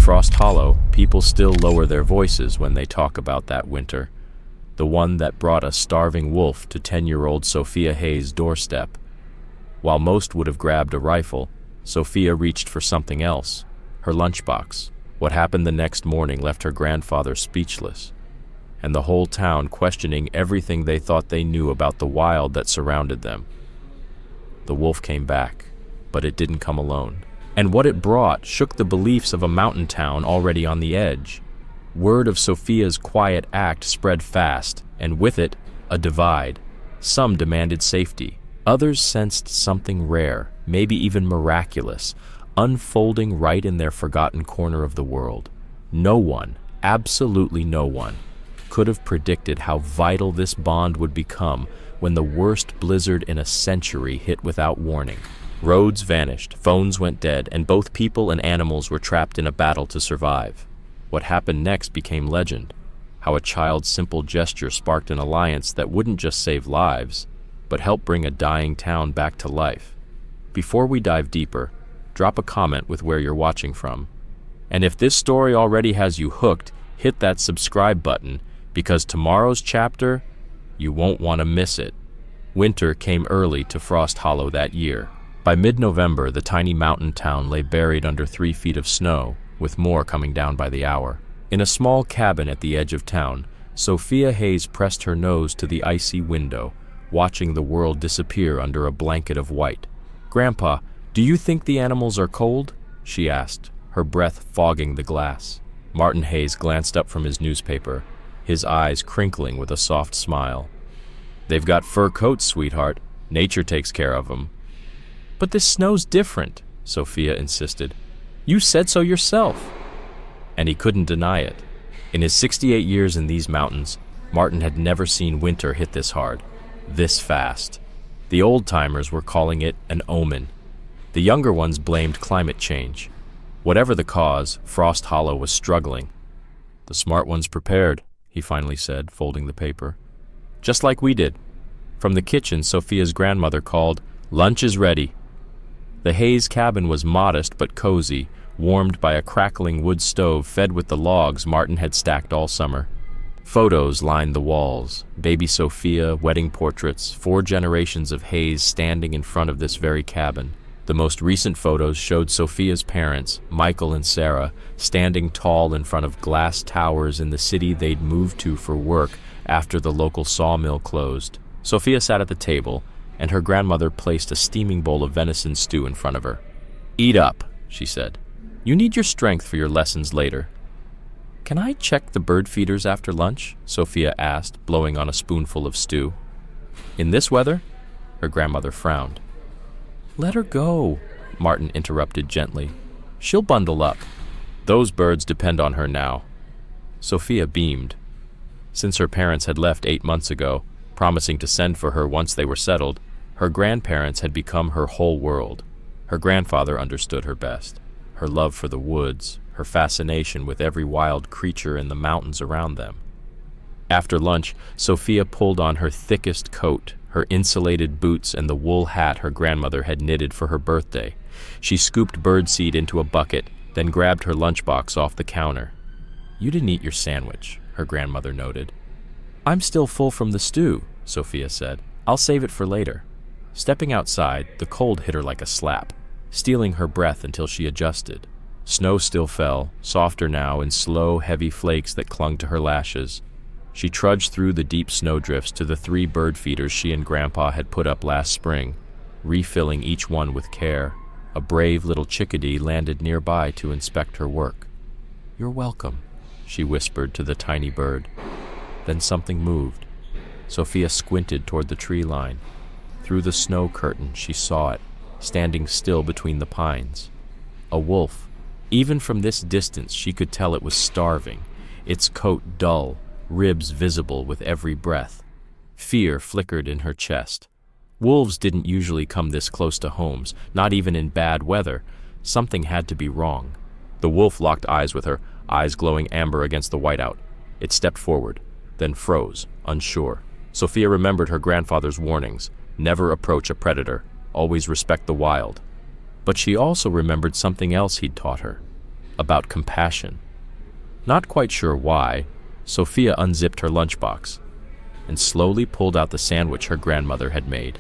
Frost Hollow, people still lower their voices when they talk about that winter. The one that brought a starving wolf to 10-year-old Sophia Hayes' doorstep. While most would have grabbed a rifle, Sophia reached for something else, her lunchbox. What happened the next morning left her grandfather speechless, and the whole town questioning everything they thought they knew about the wild that surrounded them. The wolf came back, but it didn't come alone. And what it brought shook the beliefs of a mountain town already on the edge. Word of Sophia's quiet act spread fast, and with it, a divide. Some demanded safety. Others sensed something rare, maybe even miraculous, unfolding right in their forgotten corner of the world. No one, absolutely no one, could have predicted how vital this bond would become when the worst blizzard in a century hit without warning. Roads vanished, phones went dead, and both people and animals were trapped in a battle to survive. What happened next became legend. How a child's simple gesture sparked an alliance that wouldn't just save lives, but help bring a dying town back to life. Before we dive deeper, drop a comment with where you're watching from. And if this story already has you hooked, hit that subscribe button, because tomorrow's chapter, you won't want to miss it. Winter came early to Frost Hollow that year. By mid-November, the tiny mountain town lay buried under 3 feet of snow, with more coming down by the hour. In a small cabin at the edge of town, Sophia Hayes pressed her nose to the icy window, watching the world disappear under a blanket of white. "Grandpa, do you think the animals are cold?" she asked, her breath fogging the glass. Martin Hayes glanced up from his newspaper, his eyes crinkling with a soft smile. "They've got fur coats, sweetheart. Nature takes care of them." "But this snow's different," Sophia insisted. "You said so yourself." And he couldn't deny it. In his 68 years in these mountains, Martin had never seen winter hit this hard, this fast. The old-timers were calling it an omen. The younger ones blamed climate change. Whatever the cause, Frost Hollow was struggling. "The smart ones prepared," he finally said, folding the paper. "Just like we did." From the kitchen, Sophia's grandmother called, "Lunch is ready." The Hayes cabin was modest but cozy, warmed by a crackling wood stove fed with the logs Martin had stacked all summer. Photos lined the walls, baby Sophia, wedding portraits, 4 generations of Hayes standing in front of this very cabin. The most recent photos showed Sophia's parents, Michael and Sarah, standing tall in front of glass towers in the city they'd moved to for work after the local sawmill closed. Sophia sat at the table, and her grandmother placed a steaming bowl of venison stew in front of her. "Eat up," she said. "You need your strength for your lessons later." "Can I check the bird feeders after lunch?" Sophia asked, blowing on a spoonful of stew. "In this weather?" Her grandmother frowned. "Let her go," Martin interrupted gently. "She'll bundle up. Those birds depend on her now." Sophia beamed. Since her parents had left 8 months ago, promising to send for her once they were settled, her grandparents had become her whole world. Her grandfather understood her best. Her love for the woods, her fascination with every wild creature in the mountains around them. After lunch, Sophia pulled on her thickest coat, her insulated boots, and the wool hat her grandmother had knitted for her birthday. She scooped birdseed into a bucket, then grabbed her lunchbox off the counter. "You didn't eat your sandwich," her grandmother noted. "I'm still full from the stew," Sophia said. "I'll save it for later." Stepping outside, the cold hit her like a slap, stealing her breath until she adjusted. Snow still fell, softer now in slow, heavy flakes that clung to her lashes. She trudged through the deep snowdrifts to the 3 bird feeders she and Grandpa had put up last spring, refilling each one with care. A brave little chickadee landed nearby to inspect her work. "You're welcome," she whispered to the tiny bird. Then something moved. Sophia squinted toward the tree line. Through the snow curtain, she saw it, standing still between the pines. A wolf. Even from this distance, she could tell it was starving, its coat dull, ribs visible with every breath. Fear flickered in her chest. Wolves didn't usually come this close to homes, not even in bad weather. Something had to be wrong. The wolf locked eyes with her, eyes glowing amber against the whiteout. It stepped forward, then froze, unsure. Sophia remembered her grandfather's warnings. Never approach a predator. Always respect the wild. But she also remembered something else he'd taught her. about compassion. Not quite sure why, Sophia unzipped her lunchbox and slowly pulled out the sandwich her grandmother had made.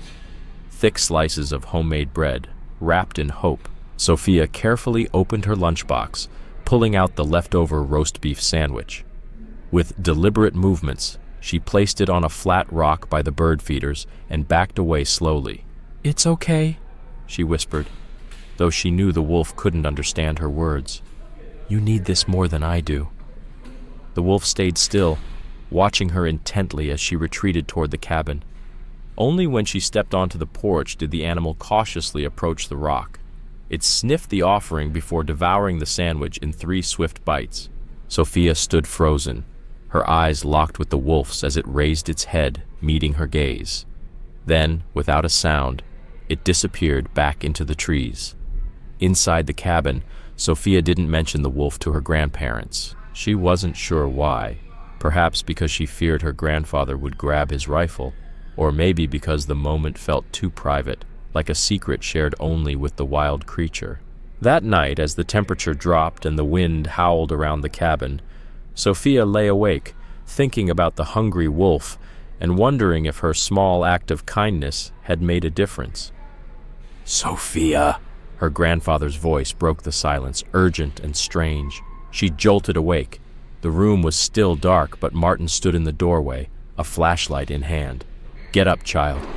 Thick slices of homemade bread, wrapped in hope. Sophia carefully opened her lunchbox, pulling out the leftover roast beef sandwich. With deliberate movements, she placed it on a flat rock by the bird feeders and backed away slowly. "It's okay," she whispered, though she knew the wolf couldn't understand her words. "You need this more than I do." The wolf stayed still, watching her intently as she retreated toward the cabin. Only when she stepped onto the porch did the animal cautiously approach the rock. It sniffed the offering before devouring the sandwich in 3 swift bites. Sophia stood frozen, her eyes locked with the wolf's as it raised its head, meeting her gaze. Then, without a sound, it disappeared back into the trees. Inside the cabin, Sophia didn't mention the wolf to her grandparents. She wasn't sure why. Perhaps because she feared her grandfather would grab his rifle, or maybe because the moment felt too private, like a secret shared only with the wild creature. That night, as the temperature dropped and the wind howled around the cabin, Sophia lay awake, thinking about the hungry wolf and wondering if her small act of kindness had made a difference. "Sophia!" Her grandfather's voice broke the silence, urgent and strange. She jolted awake. The room was still dark, but Martin stood in the doorway, a flashlight in hand. "Get up, child.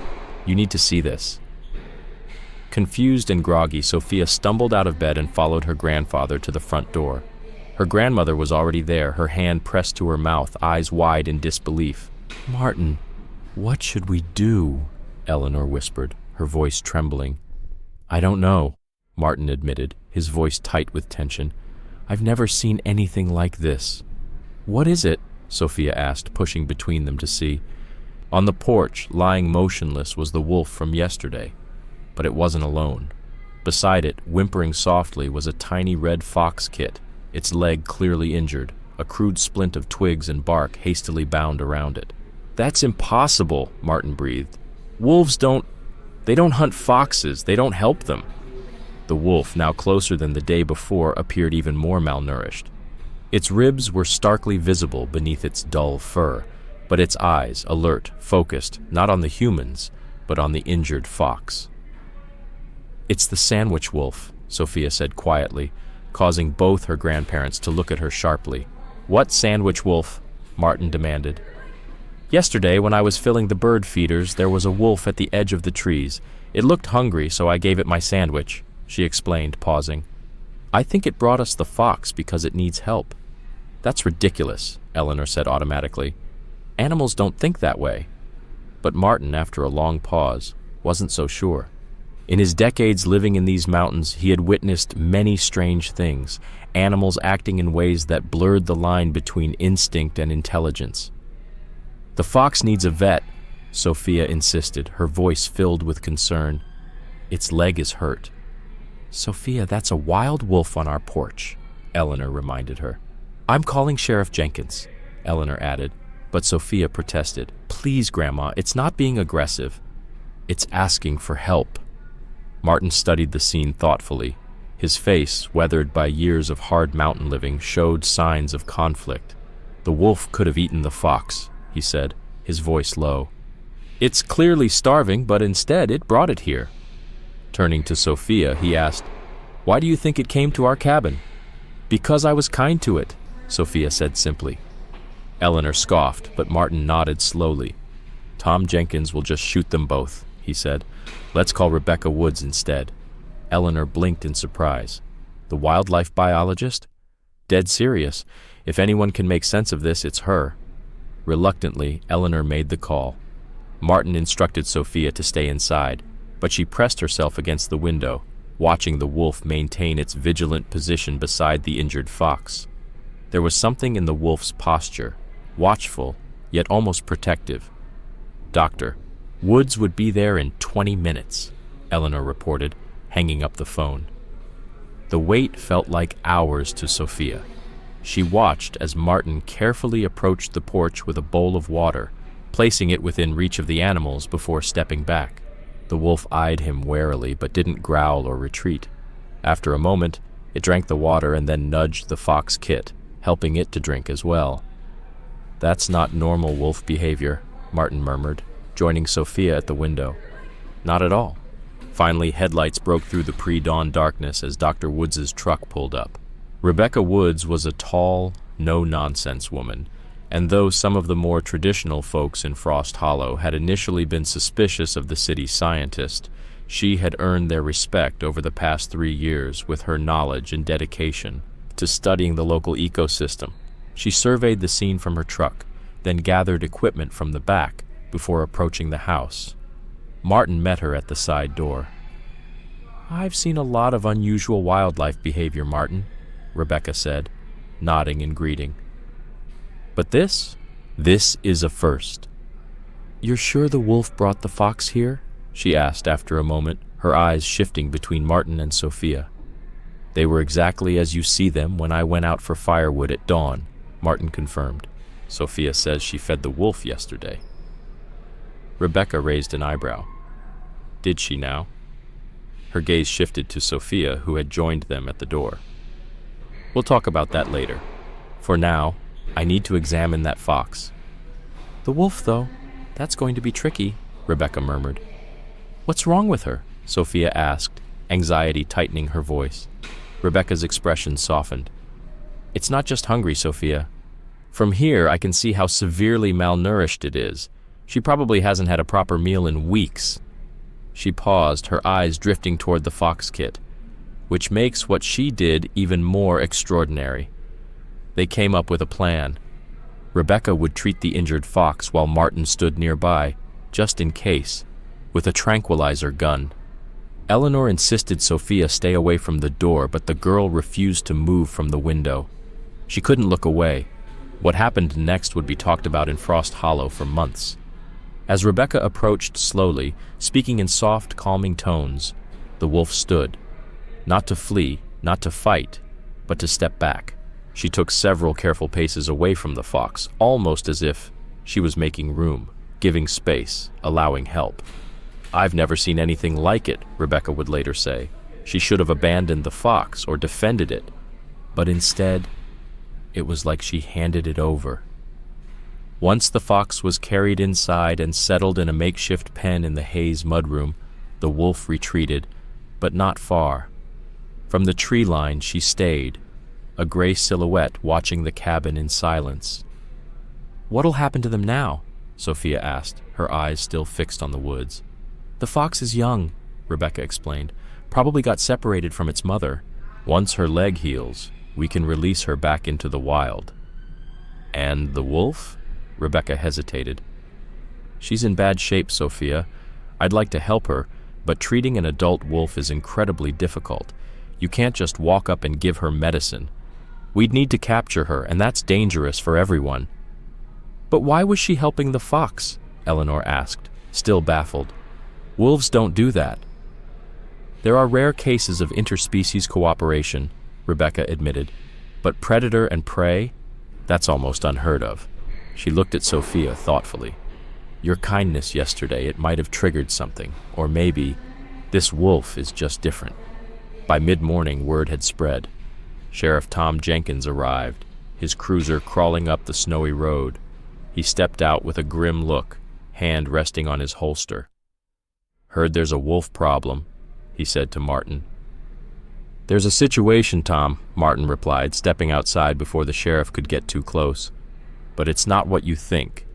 You need to see this." Confused and groggy, Sophia stumbled out of bed and followed her grandfather to the front door. Her grandmother was already there, her hand pressed to her mouth, eyes wide in disbelief. "Martin, what should we do?" Eleanor whispered, her voice trembling. "I don't know," Martin admitted, his voice tight with tension. "I've never seen anything like this." "What is it?" Sophia asked, pushing between them to see. On the porch, lying motionless, was the wolf from yesterday, but it wasn't alone. Beside it, whimpering softly, was a tiny red fox kit, its leg clearly injured, a crude splint of twigs and bark hastily bound around it. "That's impossible," Martin breathed. "Wolves don't hunt foxes, they don't help them." The wolf, now closer than the day before, appeared even more malnourished. Its ribs were starkly visible beneath its dull fur, but its eyes, alert, focused, not on the humans, but on the injured fox. "It's the sandwich wolf," Sophia said quietly, causing both her grandparents to look at her sharply. "What sandwich wolf?" Martin demanded. "Yesterday, when I was filling the bird feeders, there was a wolf at the edge of the trees. It looked hungry, so I gave it my sandwich," she explained, pausing. "I think it brought us the fox because it needs help." "That's ridiculous," Eleanor said automatically. "Animals don't think that way." But Martin, after a long pause, wasn't so sure. In his decades living in these mountains, he had witnessed many strange things, animals acting in ways that blurred the line between instinct and intelligence. "The fox needs a vet," Sophia insisted, her voice filled with concern. "Its leg is hurt." "Sophia, that's a wild wolf on our porch," Eleanor reminded her. "I'm calling Sheriff Jenkins," Eleanor added, but Sophia protested. "Please, Grandma, it's not being aggressive. It's asking for help." Martin studied the scene thoughtfully. His face, weathered by years of hard mountain living, showed signs of conflict. "The wolf could have eaten the fox," he said, his voice low. "It's clearly starving, but instead it brought it here." Turning to Sophia, he asked, "Why do you think it came to our cabin?" "Because I was kind to it," Sophia said simply. Eleanor scoffed, but Martin nodded slowly. "Tom Jenkins will just shoot them both," he said. "Let's call Rebecca Woods instead." Eleanor blinked in surprise. "The wildlife biologist?" "Dead serious. If anyone can make sense of this, it's her." Reluctantly, Eleanor made the call. Martin instructed Sophia to stay inside, but she pressed herself against the window, watching the wolf maintain its vigilant position beside the injured fox. There was something in the wolf's posture, watchful, yet almost protective. "Doctor, Woods would be there in 20 minutes, Eleanor reported, hanging up the phone. The wait felt like hours to Sophia. She watched as Martin carefully approached the porch with a bowl of water, placing it within reach of the animals before stepping back. The wolf eyed him warily but didn't growl or retreat. After a moment, It drank the water and then nudged the fox Kit, helping it to drink as well. "That's not normal wolf behavior," Martin murmured, joining Sophia at the window. "Not at all." Finally, headlights broke through the pre-dawn darkness as Dr. Woods's truck pulled up. Rebecca Woods was a tall, no-nonsense woman, and though some of the more traditional folks in Frost Hollow had initially been suspicious of the city scientist, she had earned their respect over the past 3 years with her knowledge and dedication to studying the local ecosystem. She surveyed the scene from her truck, then gathered equipment from the back before approaching the house. Martin met her at the side door. "I've seen a lot of unusual wildlife behavior, Martin," Rebecca said, nodding in greeting. "But this is a first." "You're sure the wolf brought the fox here?" she asked after a moment, her eyes shifting between Martin and Sophia. "They were exactly as you see them when I went out for firewood at dawn," Martin confirmed. "Sophia says she fed the wolf yesterday." Rebecca raised an eyebrow. "Did she now?" Her gaze shifted to Sophia, who had joined them at the door. "We'll talk about that later. For now, I need to examine that fox." "The wolf, though, that's going to be tricky," Rebecca murmured. "What's wrong with her?" Sophia asked, anxiety tightening her voice. Rebecca's expression softened. "It's not just hungry, Sophia. From here, I can see how severely malnourished it is. She probably hasn't had a proper meal in weeks." She paused, her eyes drifting toward the fox Kit, which makes what she did even more extraordinary. They came up with a plan. Rebecca would treat the injured fox while Martin stood nearby, just in case, with a tranquilizer gun. Eleanor insisted Sophia stay away from the door, but the girl refused to move from the window. She couldn't look away. What happened next would be talked about in Frost Hollow for months. As Rebecca approached slowly, speaking in soft, calming tones, the wolf stood. Not to flee, not to fight, but to step back. She took several careful paces away from the fox, almost as if she was making room, giving space, allowing help. "I've never seen anything like it," Rebecca would later say. "She should have abandoned the fox or defended it. But instead, it was like she handed it over." Once the fox was carried inside and settled in a makeshift pen in the Hayes mudroom, the wolf retreated, but not far. From the tree line she stayed, a gray silhouette watching the cabin in silence. "What'll happen to them now?" Sophia asked, her eyes still fixed on the woods. "The fox is young," Rebecca explained. "Probably got separated from its mother. Once her leg heals, we can release her back into the wild." "And the wolf?" Rebecca hesitated. "She's in bad shape, Sophia. I'd like to help her, but treating an adult wolf is incredibly difficult. You can't just walk up and give her medicine. We'd need to capture her, and that's dangerous for everyone." "But why was she helping the fox?" Eleanor asked, still baffled. "Wolves don't do that." "There are rare cases of interspecies cooperation," Rebecca admitted, "but predator and prey, that's almost unheard of." She looked at Sophia thoughtfully. "Your kindness yesterday, it might have triggered something, or maybe this wolf is just different." By mid-morning, word had spread. Sheriff Tom Jenkins arrived, his cruiser crawling up the snowy road. He stepped out with a grim look, hand resting on his holster. "Heard there's a wolf problem," he said to Martin. "There's a situation, Tom," Martin replied, stepping outside before the sheriff could get too close. "But it's not what you think."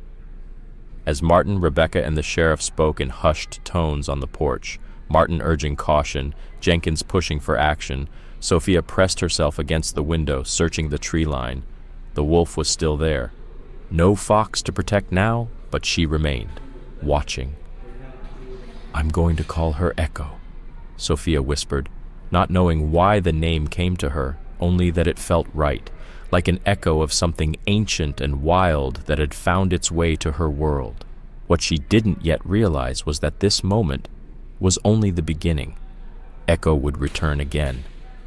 As Martin, Rebecca, and the sheriff spoke in hushed tones on the porch, Martin urging caution, Jenkins pushing for action, Sophia pressed herself against the window, searching the tree line. The wolf was still there. No fox to protect now, but she remained, watching. "I'm going to call her Echo," Sophia whispered, not knowing why the name came to her, only that it felt right, like an echo of something ancient and wild that had found its way to her world. What she didn't yet realize was that this moment was only the beginning. Echo would return again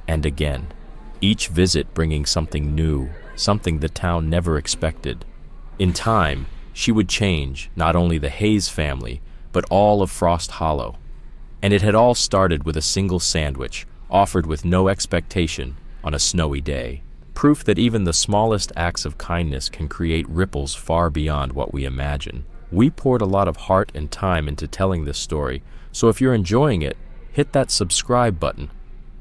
and again, each visit bringing something new, something the town never expected. In time, she would change not only the Hayes family, but all of Frost Hollow. And it had all started with a single sandwich, offered with no expectation on a snowy day. Proof that even the smallest acts of kindness can create ripples far beyond what we imagine. We poured a lot of heart and time into telling this story, so if you're enjoying it, hit that subscribe button.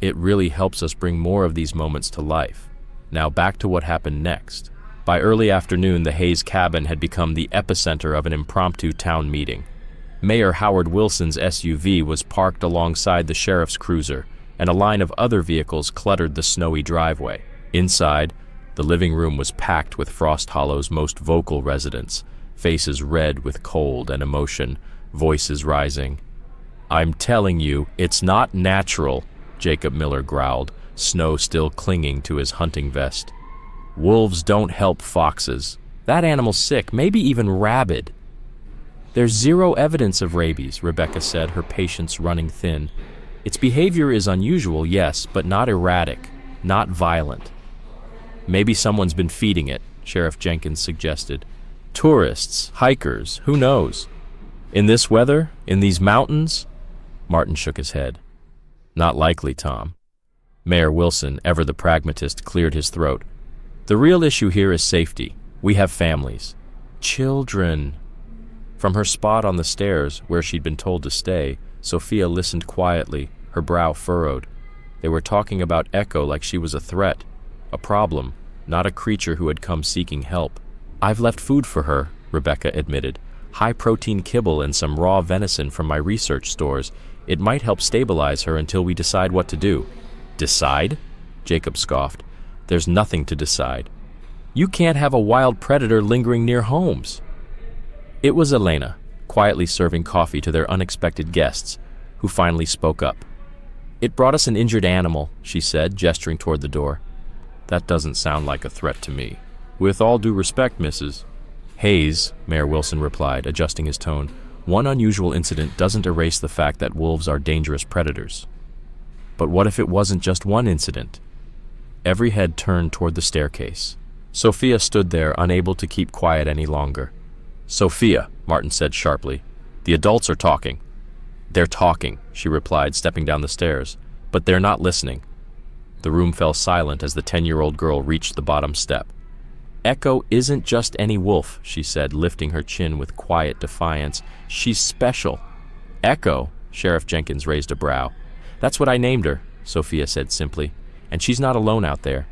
It really helps us bring more of these moments to life. Now back to what happened next. By early afternoon, the Hayes cabin had become the epicenter of an impromptu town meeting. Mayor Howard Wilson's SUV was parked alongside the sheriff's cruiser, and a line of other vehicles cluttered the snowy driveway. Inside, the living room was packed with Frost Hollow's most vocal residents, faces red with cold and emotion, voices rising. "I'm telling you, it's not natural," Jacob Miller growled, snow still clinging to his hunting vest. "Wolves don't help foxes. That animal's sick, maybe even rabid." "There's zero evidence of rabies," Rebecca said, her patience running thin. "Its behavior is unusual, yes, but not erratic, not violent." "Maybe someone's been feeding it," Sheriff Jenkins suggested. "Tourists, hikers, who knows? In this weather, in these mountains?" Martin shook his head. "Not likely, Tom." Mayor Wilson, ever the pragmatist, cleared his throat. "The real issue here is safety. We have families. Children." From her spot on the stairs, where she'd been told to stay, Sophia listened quietly, her brow furrowed. They were talking about Echo like she was a threat, a problem, not a creature who had come seeking help. "I've left food for her," Rebecca admitted. "High-protein kibble and some raw venison from my research stores. It might help stabilize her until we decide what to do." "Decide?" Jacob scoffed. "There's nothing to decide. You can't have a wild predator lingering near homes." It was Elena, quietly serving coffee to their unexpected guests, who finally spoke up. "It brought us an injured animal," she said, gesturing toward the door. "That doesn't sound like a threat to me." "With all due respect, Mrs. Hayes," Mayor Wilson replied, adjusting his tone, "one unusual incident doesn't erase the fact that wolves are dangerous predators." But what if it wasn't just one incident? Every head turned toward the staircase. Sophia stood there, unable to keep quiet any longer. "Sophia," Martin said sharply, "the adults are talking." "They're talking," she replied, stepping down the stairs, "but they're not listening." The room fell silent as the 10-year-old girl reached the bottom step. "Echo isn't just any wolf," she said, lifting her chin with quiet defiance. "She's special." "Echo?" Sheriff Jenkins raised a brow. "That's what I named her," Sophia said simply, "and she's not alone out there.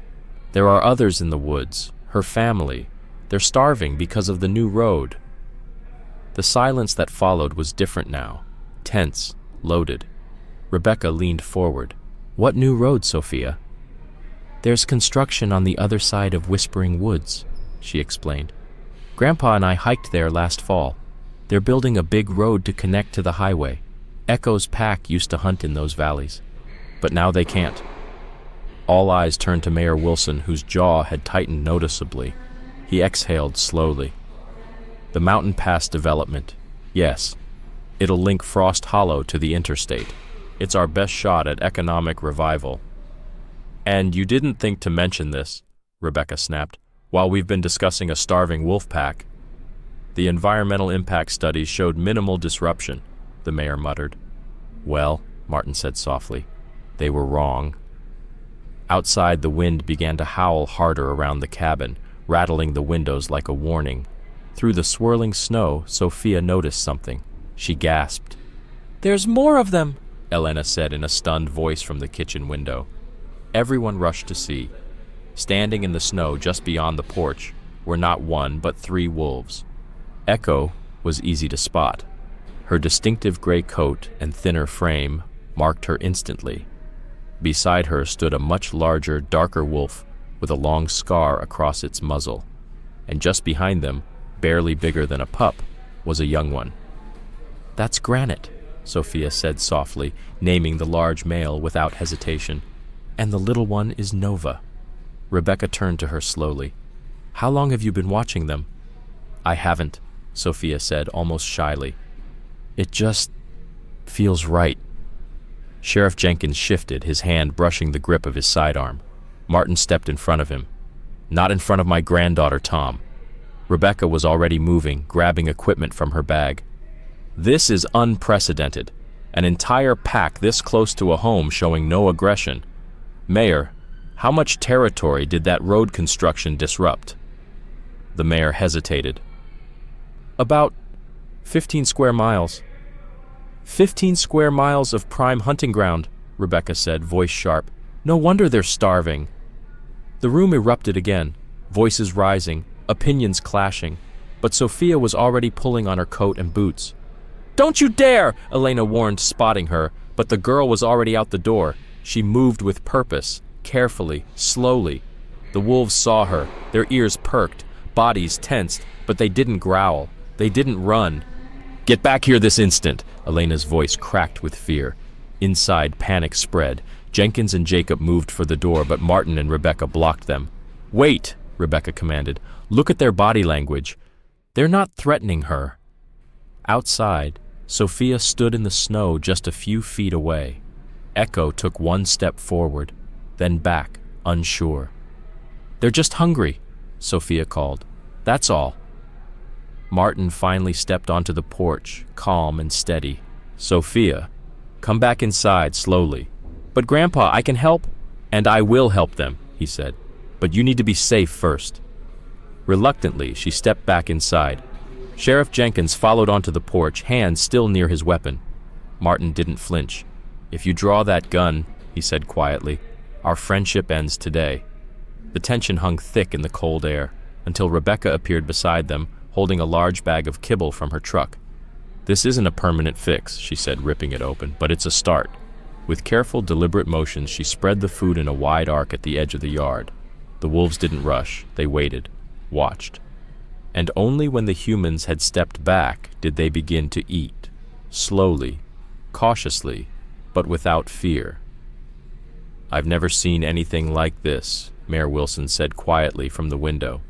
There are others in the woods, her family. They're starving because of the new road." The silence that followed was different now, tense, loaded. Rebecca leaned forward. "What new road, Sophia?" "There's construction on the other side of Whispering Woods," she explained. "Grandpa and I hiked there last fall. They're building a big road to connect to the highway. Echo's pack used to hunt in those valleys, but now they can't." All eyes turned to Mayor Wilson, whose jaw had tightened noticeably. He exhaled slowly. "The mountain pass development. Yes, it'll link Frost Hollow to the interstate. It's our best shot at economic revival." "And you didn't think to mention this," Rebecca snapped, "while we've been discussing a starving wolf pack." "The environmental impact studies showed minimal disruption," the mayor muttered. "Well," Martin said softly, "they were wrong." Outside, the wind began to howl harder around the cabin, rattling the windows like a warning. Through the swirling snow, Sophia noticed something. She gasped. "There's more of them," Elena said in a stunned voice from the kitchen window. Everyone rushed to see. Standing in the snow just beyond the porch were not one but 3 wolves. Echo was easy to spot. Her distinctive gray coat and thinner frame marked her instantly. Beside her stood a much larger, darker wolf with a long scar across its muzzle, and just behind them, barely bigger than a pup, was a young one. "That's Granite," Sophia said softly, naming the large male without hesitation. "And the little one is Nova." Rebecca turned to her slowly. "How long have you been watching them?" "I haven't," Sophia said almost shyly. "It just feels right." Sheriff Jenkins shifted, his hand brushing the grip of his sidearm. Martin stepped in front of him. "Not in front of my granddaughter, Tom." Rebecca was already moving, grabbing equipment from her bag. "This is unprecedented," An entire pack this close to a home showing no aggression. Mayor, how much territory did that road construction disrupt? The mayor hesitated. About 15 square miles. 15 square miles of prime hunting ground, Rebecca said, voice sharp. No wonder they're starving. The room erupted again, voices rising, opinions clashing, but Sophia was already pulling on her coat and boots. Don't you dare, Elena warned, spotting her, but the girl was already out the door. She moved with purpose, carefully, slowly. The wolves saw her, their ears perked, bodies tensed, but they didn't growl. They didn't run. Get back here this instant, Elena's voice cracked with fear. Inside, panic spread. Jenkins and Jacob moved for the door, but Martin and Rebecca blocked them. Wait, Rebecca commanded. Look at their body language. They're not threatening her. Outside, Sophia stood in the snow just a few feet away. Echo took one step forward, then back, unsure. They're just hungry, Sophia called. That's all. Martin finally stepped onto the porch, calm and steady. Sophia, come back inside slowly. But Grandpa, I can help. And I will help them, he said. But you need to be safe first. Reluctantly, she stepped back inside. Sheriff Jenkins followed onto the porch, hands still near his weapon. Martin didn't flinch. If you draw that gun, he said quietly, our friendship ends today. The tension hung thick in the cold air, until Rebecca appeared beside them, holding a large bag of kibble from her truck. This isn't a permanent fix, she said, ripping it open, but it's a start. With careful, deliberate motions, she spread the food in a wide arc at the edge of the yard. The wolves didn't rush. They waited, watched. And only when the humans had stepped back did they begin to eat, slowly, cautiously, but without fear. I've never seen anything like this, Mayor Wilson said quietly from the window.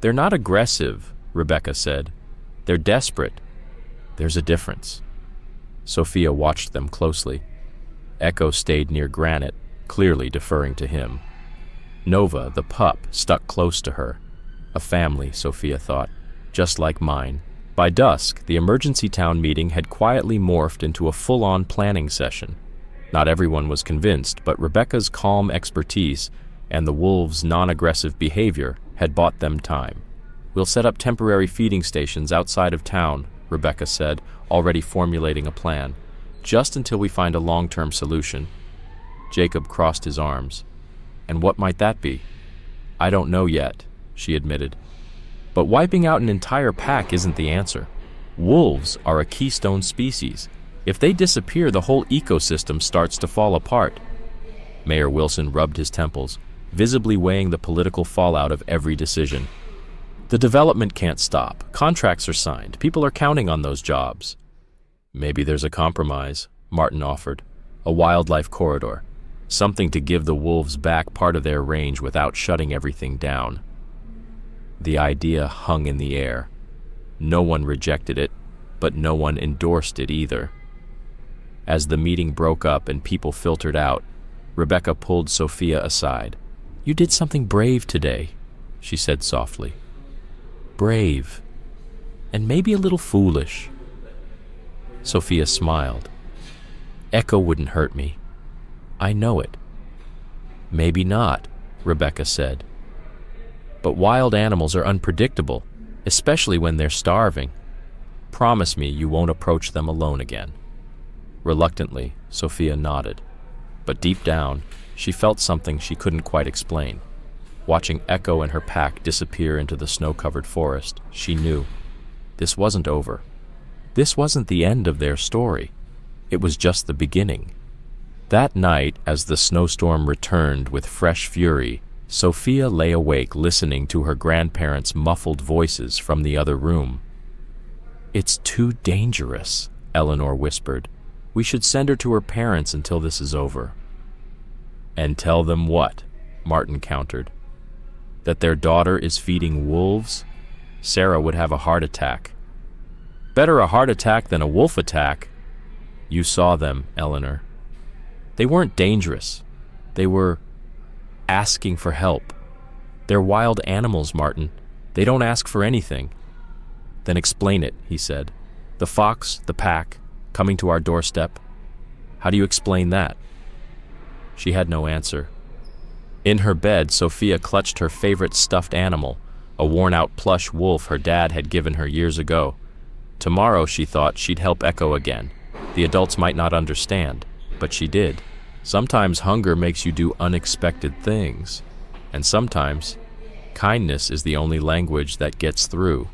They're not aggressive, Rebecca said. They're desperate. There's a difference. Sophia watched them closely. Echo stayed near Granite, clearly deferring to him. Nova, the pup, stuck close to her. A family, Sophia thought, just like mine. By dusk, the emergency town meeting had quietly morphed into a full-on planning session. Not everyone was convinced, but Rebecca's calm expertise and the wolves' non-aggressive behavior had bought them time. We'll set up temporary feeding stations outside of town, Rebecca said, already formulating a plan, just until we find a long-term solution. Jacob crossed his arms. And what might that be? I don't know yet, she admitted. But wiping out an entire pack isn't the answer. Wolves are a keystone species. If they disappear, the whole ecosystem starts to fall apart. Mayor Wilson rubbed his temples, visibly weighing the political fallout of every decision. The development can't stop. Contracts are signed. People are counting on those jobs. Maybe there's a compromise, Martin offered. A wildlife corridor. Something to give the wolves back part of their range without shutting everything down. The idea hung in the air. No one rejected it, but no one endorsed it either. As the meeting broke up and people filtered out, Rebecca pulled Sophia aside. You did something brave today, she said softly. Brave. And maybe a little foolish. Sophia smiled. Echo wouldn't hurt me. I know it. Maybe not, Rebecca said. But wild animals are unpredictable, especially when they're starving. Promise me you won't approach them alone again. Reluctantly, Sophia nodded. But deep down, she felt something she couldn't quite explain. Watching Echo and her pack disappear into the snow-covered forest, she knew. This wasn't over. This wasn't the end of their story. It was just the beginning. That night, as the snowstorm returned with fresh fury, Sophia lay awake listening to her grandparents' muffled voices from the other room. It's too dangerous, Eleanor whispered. We should send her to her parents until this is over. And tell them what? Martin countered. That their daughter is feeding wolves? Sarah would have a heart attack. Better a heart attack than a wolf attack. You saw them, Eleanor. They weren't dangerous. They were asking for help. They're wild animals, Martin. They don't ask for anything. Then explain it, he said. The fox, the pack, coming to our doorstep. How do you explain that?" She had no answer. In her bed, Sophia clutched her favorite stuffed animal, a worn-out plush wolf her dad had given her years ago. Tomorrow, she thought, she'd help Echo again. The adults might not understand, but she did. Sometimes hunger makes you do unexpected things, and sometimes kindness is the only language that gets through.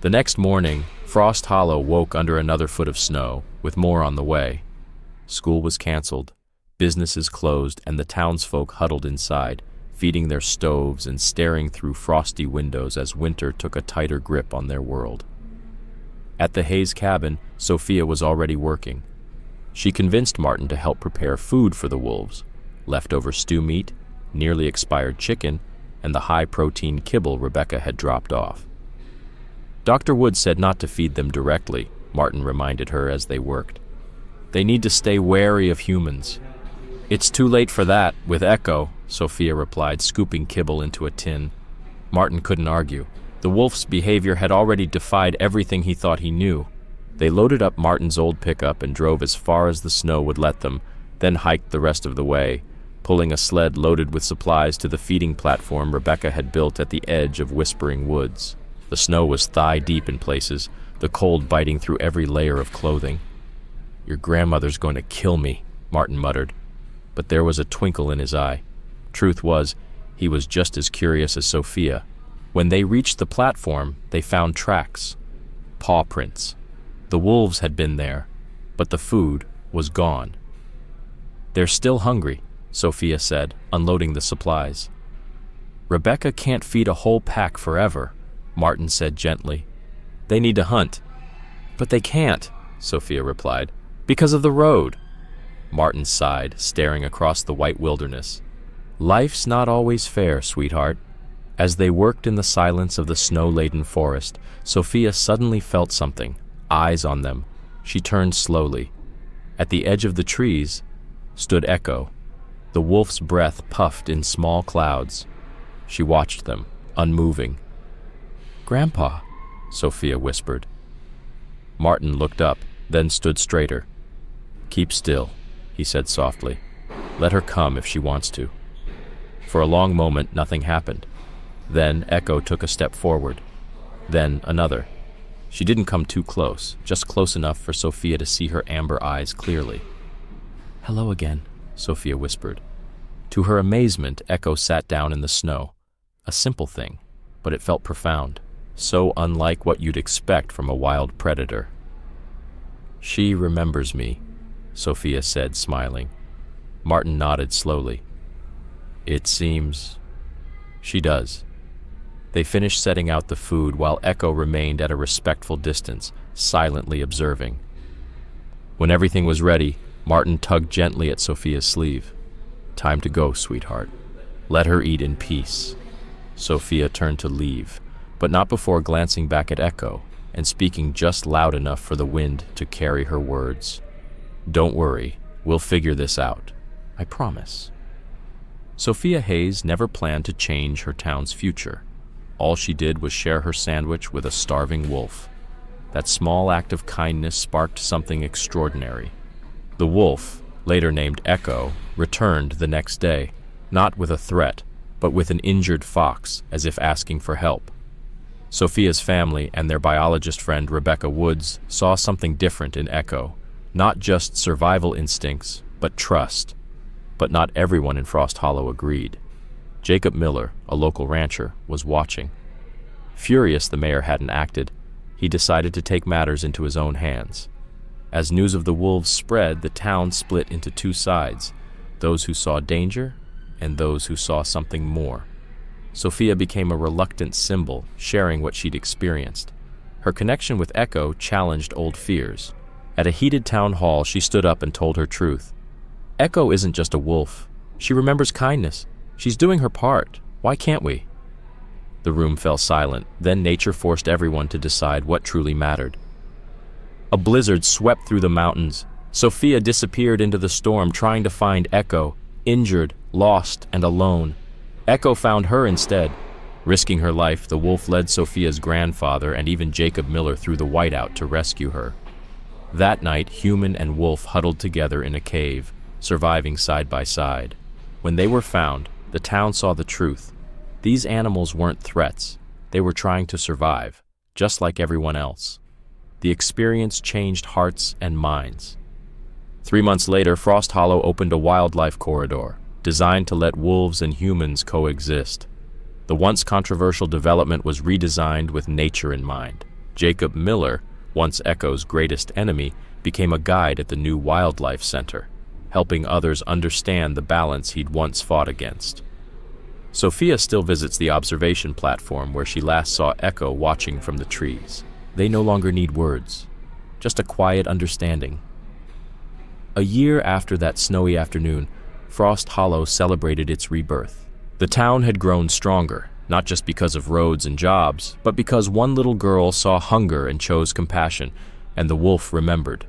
The next morning, Frost Hollow woke under another foot of snow, with more on the way. School was canceled, businesses closed, and the townsfolk huddled inside, feeding their stoves and staring through frosty windows as winter took a tighter grip on their world. At the Hayes cabin, Sophia was already working. She convinced Martin to help prepare food for the wolves, leftover stew meat, nearly expired chicken, and the high-protein kibble Rebecca had dropped off. Dr. Wood said not to feed them directly, Martin reminded her as they worked. They need to stay wary of humans. It's too late for that, with Echo, Sophia replied, scooping kibble into a tin. Martin couldn't argue. The wolf's behavior had already defied everything he thought he knew. They loaded up Martin's old pickup and drove as far as the snow would let them, then hiked the rest of the way, pulling a sled loaded with supplies to the feeding platform Rebecca had built at the edge of Whispering Woods. The snow was thigh-deep in places, the cold biting through every layer of clothing. "Your grandmother's going to kill me," Martin muttered, but there was a twinkle in his eye. Truth was, he was just as curious as Sophia. When they reached the platform, they found tracks, paw prints. The wolves had been there, but the food was gone. "They're still hungry," Sophia said, unloading the supplies. "Rebecca can't feed a whole pack forever," Martin said gently. "They need to hunt." "But they can't," Sophia replied, "because of the road." Martin sighed, staring across the white wilderness. "Life's not always fair, sweetheart." As they worked in the silence of the snow-laden forest, Sophia suddenly felt something, eyes on them. She turned slowly. At the edge of the trees stood Echo. The wolf's breath puffed in small clouds. She watched them, unmoving. "Grandpa," Sophia whispered. Martin looked up, then stood straighter. "Keep still," he said softly. "Let her come if she wants to." For a long moment, nothing happened. Then Echo took a step forward. Then another. She didn't come too close, just close enough for Sophia to see her amber eyes clearly. "Hello again," Sophia whispered. To her amazement, Echo sat down in the snow. A simple thing, but it felt profound, so unlike what you'd expect from a wild predator. "She remembers me," Sophia said, smiling. Martin nodded slowly. "It seems she does." They finished setting out the food while Echo remained at a respectful distance, silently observing. When everything was ready, Martin tugged gently at Sophia's sleeve. "Time to go, sweetheart. Let her eat in peace." Sophia turned to leave, but not before glancing back at Echo and speaking just loud enough for the wind to carry her words. "Don't worry, we'll figure this out. I promise." Sophia Hayes never planned to change her town's future. All she did was share her sandwich with a starving wolf. That small act of kindness sparked something extraordinary. The wolf, later named Echo, returned the next day, not with a threat, but with an injured fox, as if asking for help. Sophia's family and their biologist friend Rebecca Woods saw something different in Echo, not just survival instincts, but trust. But not everyone in Frost Hollow agreed. Jacob Miller, a local rancher, was watching. Furious the mayor hadn't acted, he decided to take matters into his own hands. As news of the wolves spread, the town split into two sides, those who saw danger and those who saw something more. Sophia became a reluctant symbol, sharing what she'd experienced. Her connection with Echo challenged old fears. At a heated town hall, she stood up and told her truth. "Echo isn't just a wolf. She remembers kindness. She's doing her part. Why can't we?" The room fell silent. Then nature forced everyone to decide what truly mattered. A blizzard swept through the mountains. Sophia disappeared into the storm, trying to find Echo, injured, lost, and alone. Echo found her instead. Risking her life, the wolf led Sophia's grandfather and even Jacob Miller through the whiteout to rescue her. That night, human and wolf huddled together in a cave, surviving side by side. When they were found, the town saw the truth. These animals weren't threats. They were trying to survive, just like everyone else. The experience changed hearts and minds. 3 months later, Frost Hollow opened a wildlife corridor, designed to let wolves and humans coexist. The once controversial development was redesigned with nature in mind. Jacob Miller, once Echo's greatest enemy, became a guide at the new Wildlife Center, helping others understand the balance he'd once fought against. Sophia still visits the observation platform where she last saw Echo watching from the trees. They no longer need words, just a quiet understanding. A year after that snowy afternoon, Frost Hollow celebrated its rebirth. The town had grown stronger, not just because of roads and jobs, but because one little girl saw hunger and chose compassion, and the wolf remembered.